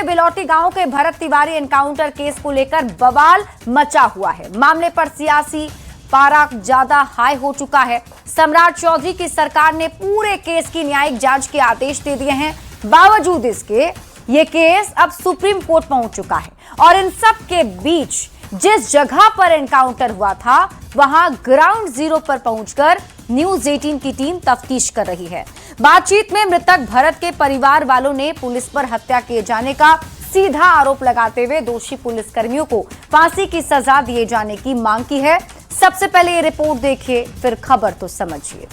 बिलौटी गांव के Bharat Tiwari encounter case को लेकर बवाल मचा हुआ है। मामले पर सियासी पारा ज्यादा हाई हो चुका है। सम्राट चौधरी की सरकार ने पूरे केस की न्यायिक जांच के आदेश दे दिए हैं। बावजूद इसके ये केस अब सुप्रीम कोर्ट पहुंच चुका है और इन सब के बीच जिस जगह पर एनकाउंटर हुआ था वहां ग्राउंड जीरो पर पहुंचकर न्यूज 18 की टीम तफ्तीश कर रही है। बातचीत में मृतक भरत के परिवार वालों ने पुलिस पर हत्या किए जाने का सीधा आरोप लगाते हुए दोषी पुलिसकर्मियों को फांसी की सजा दिए जाने की मांग की है। सबसे पहले ये रिपोर्ट देखिए, फिर खबर तो समझिए।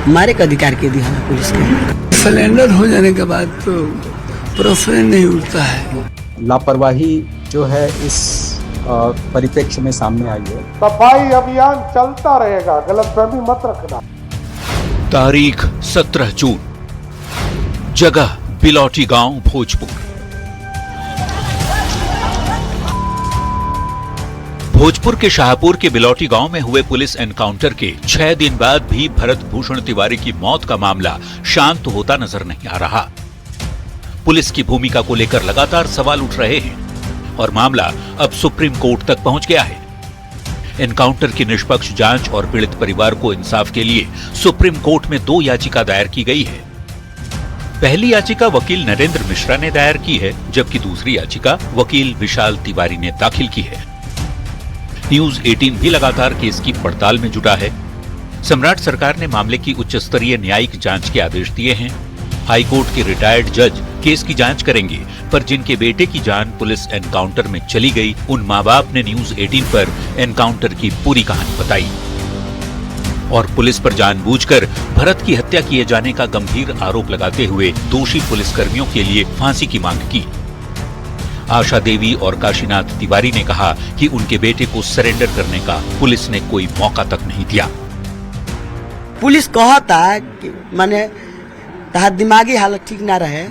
हमारे का अधिकार के दिया पुलिस के सिलेंडर हो जाने के बाद तो प्रश्न नहीं उठता है। लापरवाही जो है इस परिप्रेक्ष्य में सामने आई है। सफाई अभियान चलता रहेगा, गलतफहमी मत रखना। तारीख 17 जून, जगह बिलौटी गांव, भोजपुर। भोजपुर के शाहपुर के बिलौटी गांव में हुए पुलिस एनकाउंटर के 6 दिन बाद भी भरत भूषण तिवारी की मौत का मामला शांत होता नजर नहीं आ रहा। पुलिस की भूमिका को लेकर लगातार सवाल उठ रहे हैं और मामला अब सुप्रीम कोर्ट तक पहुंच गया है। एनकाउंटर की निष्पक्ष जांच और पीड़ित परिवार को इंसाफ के लिए सुप्रीम कोर्ट में 2 याचिका दायर की गई है। पहली याचिका वकील नरेंद्र मिश्रा ने दायर की है, जबकि दूसरी याचिका वकील विशाल तिवारी ने दाखिल की है। न्यूज 18 भी लगातार केस की पड़ताल में जुटा है। सम्राट सरकार ने मामले की उच्च स्तरीय न्यायिक जांच के आदेश दिए हैं। हाईकोर्ट के रिटायर्ड जज केस की जांच करेंगे, पर जिनके बेटे की जान पुलिस एनकाउंटर में चली गई, उन मां बाप ने न्यूज 18 पर एनकाउंटर की पूरी कहानी बताई और पुलिस पर जानबूझकर भरत की हत्या किए जाने का गंभीर आरोप लगाते हुए दोषी पुलिसकर्मियों के लिए फांसी की मांग की। आशा देवी और काशीनाथ तिवारी ने कहा कि उनके बेटे को सरेंडर करने का पुलिस ने कोई मौका तक नहीं दिया। पुलिस कहता कि माने तहार दिमागी हालत ठीक ना रहे,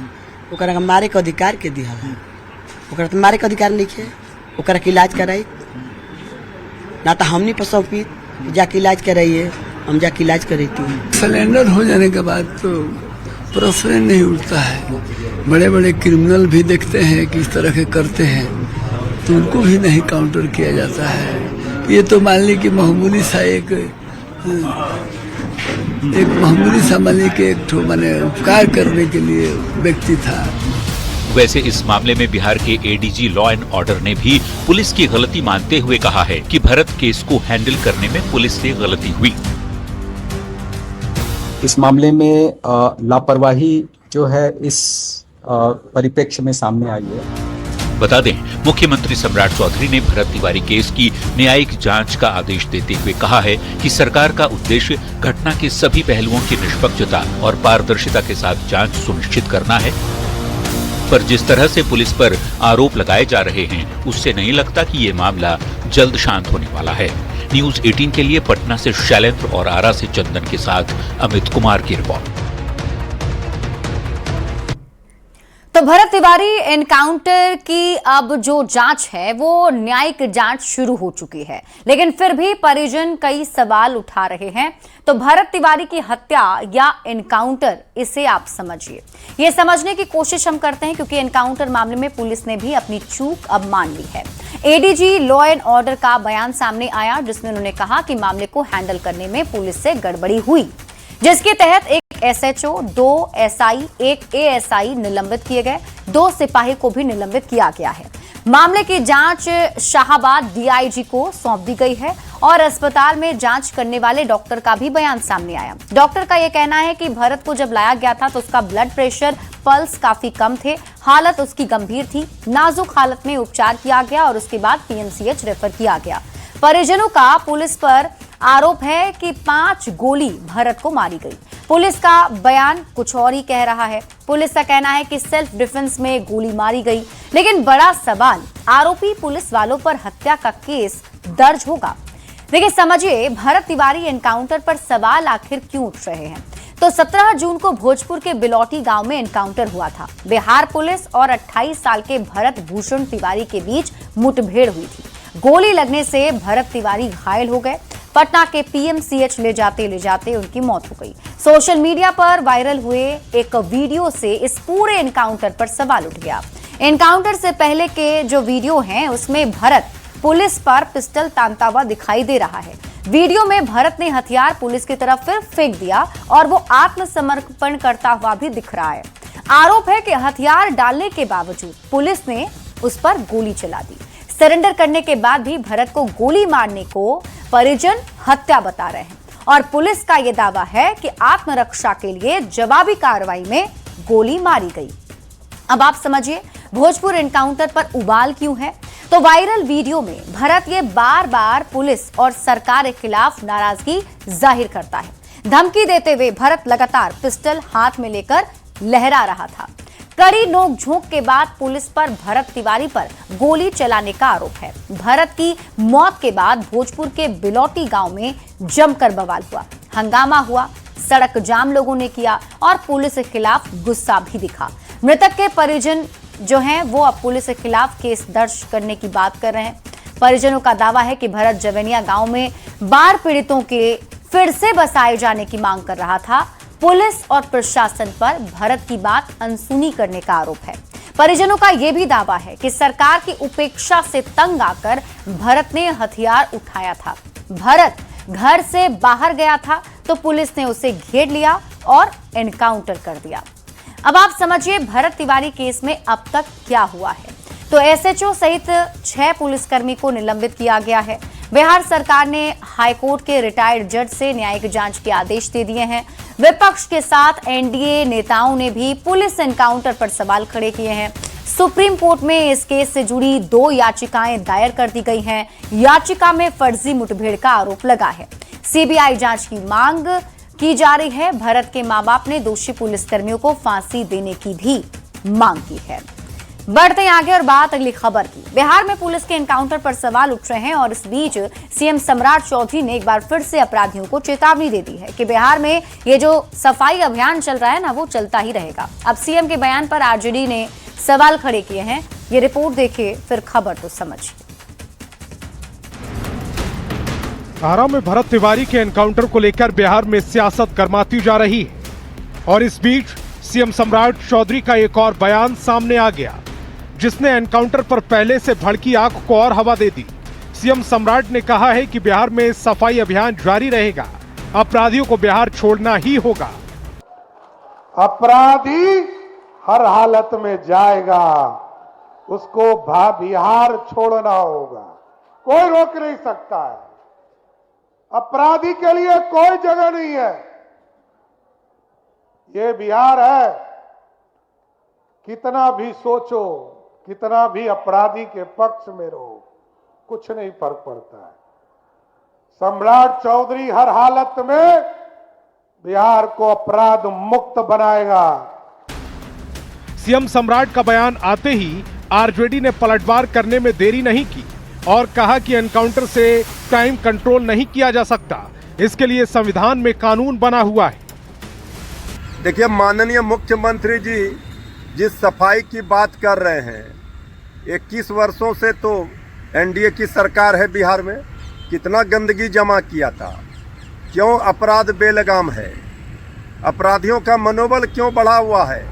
ओकरा मारे के अधिकार के दिया है। ओकरा तो मारे के अधिकार नहीं है, ओकरा के इलाज कराई ना तो हमनी पर सौंपी जाके इलाज कराइए, हम जाके इलाज कराती। सिलेंडर हो जाने के बाद तो प्रश्न नहीं उठता है। बड़े बड़े क्रिमिनल भी देखते हैं किस तरह के करते हैं, तो उनको भी नहीं काउंटर किया जाता है। ये तो मान ली कि मामूली सा एक मामूली सा मानी के एक ठो माने उपकार करने के लिए व्यक्ति था। वैसे इस मामले में बिहार के एडीजी लॉ एंड ऑर्डर ने भी पुलिस की गलती मानते हुए कहा है कि भरत केस को हैंडल करने में पुलिस से गलती हुई। इस मामले में लापरवाही जो है इस परिप्रेक्ष्य में सामने आई है। बता दें, मुख्यमंत्री सम्राट चौधरी ने भरत तिवारी केस की न्यायिक जांच का आदेश देते हुए कहा है कि सरकार का उद्देश्य घटना के सभी पहलुओं की निष्पक्षता और पारदर्शिता के साथ जांच सुनिश्चित करना है। पर जिस तरह से पुलिस पर आरोप लगाए जा रहे हैं, उससे नहीं लगता कि ये मामला जल्द शांत होने वाला है। न्यूज 18 के लिए पटना से शैलेंद्र और आरा से चंदन के साथ अमित कुमार की रिपोर्ट। तो भरत तिवारी एनकाउंटर की अब जो जांच है वो न्यायिक जांच शुरू हो चुकी है, लेकिन फिर भी परिजन कई सवाल उठा रहे हैं। तो भरत तिवारी की हत्या या एनकाउंटर, इसे आप समझिए। ये समझने की कोशिश हम करते हैं क्योंकि एनकाउंटर मामले में पुलिस ने भी अपनी चूक अब मान ली है। एडीजी लॉ एंड ऑर्डर का बयान सामने आया, जिसमें उन्होंने कहा कि मामले को हैंडल करने में पुलिस से गड़बड़ी हुई, जिसके तहत एक एसएचओ, 2 एसआई, 1 एएसआई निलंबित किए गए, 2 सिपाही को भी निलंबित किया गया है। मामले की जांच शाहाबाद डीआईजी को सौंप दी गई है और अस्पताल में जांच करने वाले डॉक्टर का भी बयान सामने आया। डॉक्टर का यह कहना है कि भरत को जब लाया गया था तो उसका ब्लड प्रेशर, पल्स काफी कम थे, हालत उसकी गंभीर थी। नाजुक हालत में उपचार किया गया और उसके बाद पीएमसीएच रेफर किया गया। परिजनों का पुलिस पर आरोप है कि 5 गोली भरत को मारी गई। पुलिस का बयान कुछ और ही कह रहा है। पुलिस का कहना है कि सेल्फ डिफेंस में गोली मारी गई, लेकिन बड़ा सवाल, आरोपी पुलिस वालों पर हत्या का केस दर्ज होगा। देखिए, समझिए, भरत तिवारी एनकाउंटर पर सवाल आखिर क्यों उठ रहे हैं। तो 17 जून को भोजपुर के बिलौटी गांव में एनकाउंटर हुआ था। बिहार पुलिस और 28 साल के भरत भूषण तिवारी के बीच मुठभेड़ हुई थी। गोली लगने से भरत तिवारी घायल हो गए। पटना के पीएमसीएच ले जाते उनकी मौत हो गई। सोशल मीडिया पर वायरल हुए एक वीडियो से इस पूरे एनकाउंटर पर सवाल उठ गया। एनकाउंटर से पहले के जो वीडियो हैं उसमें भरत पुलिस पर पिस्टल तानता हुआ दिखाई दे रहा है। वीडियो में भरत ने हथियार पुलिस की तरफ फिर फेंक दिया और वो आत्मसमर्पण करता हुआ भी दिख रहा है। आरोप है कि हथियार डालने के बावजूद पुलिस ने उस पर गोली चला दी। सरेंडर करने के बाद भी भरत को गोली मारने को परिजन हत्या बता रहे हैं और पुलिस का यह दावा है कि आत्मरक्षा के लिए जवाबी कार्रवाई में गोली मारी गई। अब आप समझिए भोजपुर एनकाउंटर पर उबाल क्यों है। तो वायरल वीडियो में भरत ये बार बार पुलिस और सरकार के खिलाफ नाराजगी जाहिर करता है। धमकी देते हुए भरत लगातार पिस्टल हाथ में लेकर लहरा रहा था। कड़ी नोकझोंक के बाद पुलिस पर भरत तिवारी पर गोली चलाने का आरोप है। भरत की मौत के बाद भोजपुर के बिलौटी गांव में जमकर बवाल हुआ, हंगामा हुआ, सड़क जाम लोगों ने किया और पुलिस के खिलाफ गुस्सा भी दिखा। मृतक के परिजन जो हैं वो अब पुलिस के खिलाफ केस दर्ज करने की बात कर रहे हैं। परिजनों का दावा है कि भरत जवेनिया गांव में बाढ़ पीड़ितों के फिर से बसाए जाने की मांग कर रहा था। पुलिस और प्रशासन पर भरत की बात अनसुनी करने का आरोप है। परिजनों का यह भी दावा है कि सरकार की उपेक्षा से तंग आकर भरत ने हथियार उठाया था। भरत घर से बाहर गया था तो पुलिस ने उसे घेर लिया और एनकाउंटर कर दिया। अब आप समझिए भरत तिवारी केस में अब तक क्या हुआ है। तो एसएचओ सहित 6 पुलिसकर्मी को निलंबित किया गया है। बिहार सरकार ने हाईकोर्ट के रिटायर्ड जज से न्यायिक जांच के आदेश दे दिए हैं। विपक्ष के साथ एनडीए नेताओं ने भी पुलिस एनकाउंटर पर सवाल खड़े किए हैं। सुप्रीम कोर्ट में इस केस से जुड़ी 2 याचिकाएं दायर कर दी गई हैं। याचिका में फर्जी मुठभेड़ का आरोप लगा है। सीबीआई जांच की मांग की जा रही है। भरत के मां बाप ने दोषी पुलिसकर्मियों को फांसी देने की भी मांग की है। बढ़ते हैं आगे और बात अगली खबर की। बिहार में पुलिस के एनकाउंटर पर सवाल उठ रहे हैं और इस बीच सीएम सम्राट चौधरी ने एक बार फिर से अपराधियों को चेतावनी दे दी है कि बिहार में ये जो सफाई अभियान चल रहा है ना वो चलता ही रहेगा। अब सीएम के बयान पर आरजेडी ने सवाल खड़े किए हैं। ये रिपोर्ट देखिए फिर खबर तो समझिए। आरा में भरत तिवारी के एनकाउंटर को लेकर बिहार में सियासत गर्माती जा रही है और इस बीच सीएम सम्राट चौधरी का एक और बयान सामने आ गया जिसने एनकाउंटर पर पहले से भड़की आग को और हवा दे दी। सीएम सम्राट ने कहा है कि बिहार में सफाई अभियान जारी रहेगा, अपराधियों को बिहार छोड़ना ही होगा। अपराधी हर हालत में जाएगा, उसको बिहार छोड़ना होगा, कोई रोक नहीं सकता है। अपराधी के लिए कोई जगह नहीं है। ये बिहार है, कितना भी सोचो, कितना भी अपराधी के पक्ष में रहो, कुछ नहीं फर्क पड़ता है। सम्राट चौधरी हर हालत में बिहार को अपराध मुक्त बनाएगा। सीएम सम्राट का बयान आते ही आरजेडी ने पलटवार करने में देरी नहीं की और कहा कि एनकाउंटर से टाइम कंट्रोल नहीं किया जा सकता, इसके लिए संविधान में कानून बना हुआ है। देखिए माननीय मुख्यमंत्री जी जिस सफाई की बात कर रहे हैं, 21 वर्षों से तो एनडीए की सरकार है बिहार में, कितना गंदगी जमा किया था, क्यों अपराध बेलगाम है, अपराधियों का मनोबल क्यों बढ़ा हुआ है।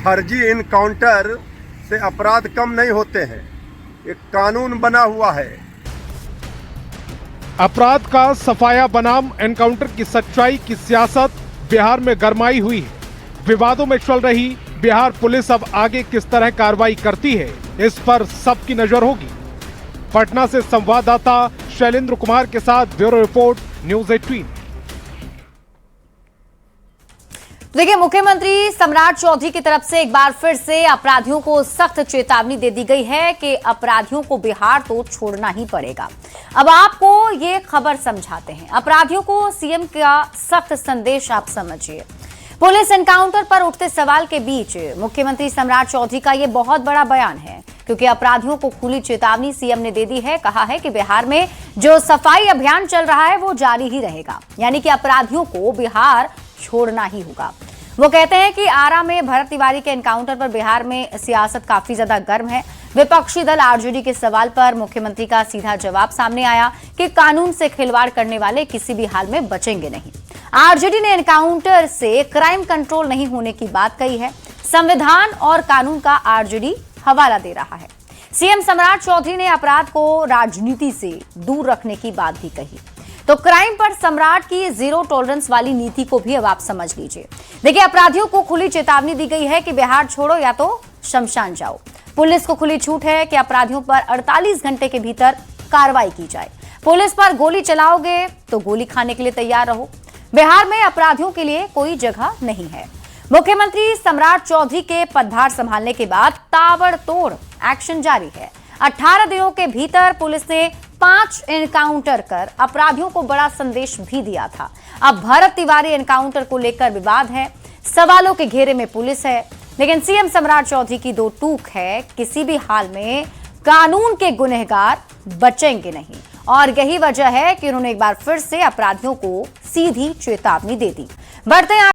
फर्जी इनकाउंटर से अपराध कम नहीं होते हैं, एक कानून बना हुआ है। अपराध का सफाया बनाम एनकाउंटर की सच्चाई की सियासत बिहार में गरमाई हुई है। विवादों में चल रही बिहार पुलिस अब आगे किस तरह कार्रवाई करती है, इस पर सबकी नजर होगी। पटना से संवाददाता शैलेंद्र कुमार के साथ ब्यूरो रिपोर्ट न्यूज़ 18। देखिए मुख्यमंत्री सम्राट चौधरी की तरफ से एक बार फिर से अपराधियों को सख्त चेतावनी दे दी गई है कि अपराधियों को बिहार तो छोड़ना ही पड़ेगा। अब आपको ये खबर समझाते हैं। अपराधियों को सीएम का सख्त संदेश आप समझिए। पुलिस एनकाउंटर पर उठते सवाल के बीच मुख्यमंत्री सम्राट चौधरी का ये बहुत बड़ा बयान है क्योंकि अपराधियों को खुली चेतावनी सीएम ने दे दी है। कहा है कि बिहार में जो सफाई अभियान चल रहा है वो जारी ही रहेगा, यानी कि अपराधियों को बिहार छोड़ना ही होगा। वो कहते हैं कि आरा में भरत तिवारी के एनकाउंटर पर बिहार में सियासत काफी ज्यादा गर्म है। विपक्षी दल आरजेडी के सवाल पर मुख्यमंत्री का सीधा जवाब सामने आया कि कानून से खिलवाड़ करने वाले किसी भी हाल में बचेंगे नहीं। आरजेडी ने एनकाउंटर से क्राइम कंट्रोल नहीं होने की बात कही है। संविधान और कानून का आरजेडी हवाला दे रहा है। सीएम सम्राट चौधरी ने अपराध को राजनीति से दूर रखने की बात भी कही। तो क्राइम पर सम्राट की जीरो टॉलरेंस वाली नीति को भी अब आप समझ लीजिए। देखिए, अपराधियों को खुली चेतावनी दी गई है कि बिहार छोड़ो या तो शमशान जाओ। पुलिस को खुली छूट है कि अपराधियों पर 48 घंटे के भीतर कार्रवाई की जाए। पुलिस पर गोली चलाओगे तो गोली खाने के लिए तैयार रहो। बिहार में अपराधियों के लिए कोई जगह नहीं है। मुख्यमंत्री सम्राट चौधरी के पदभार संभालने के बाद ताबड़तोड़ एक्शन जारी है। 18 दिनों के भीतर पुलिस ने 5 एनकाउंटर कर अपराधियों को बड़ा संदेश भी दिया था। अब भरत तिवारी एनकाउंटर को लेकर विवाद है, सवालों के घेरे में पुलिस है, लेकिन सीएम सम्राट चौधरी की दो टूक है, किसी भी हाल में कानून के गुनहगार बचेंगे नहीं। और यही वजह है कि उन्होंने एक बार फिर से अपराधियों को सीधी चेतावनी दे दी। बढ़ते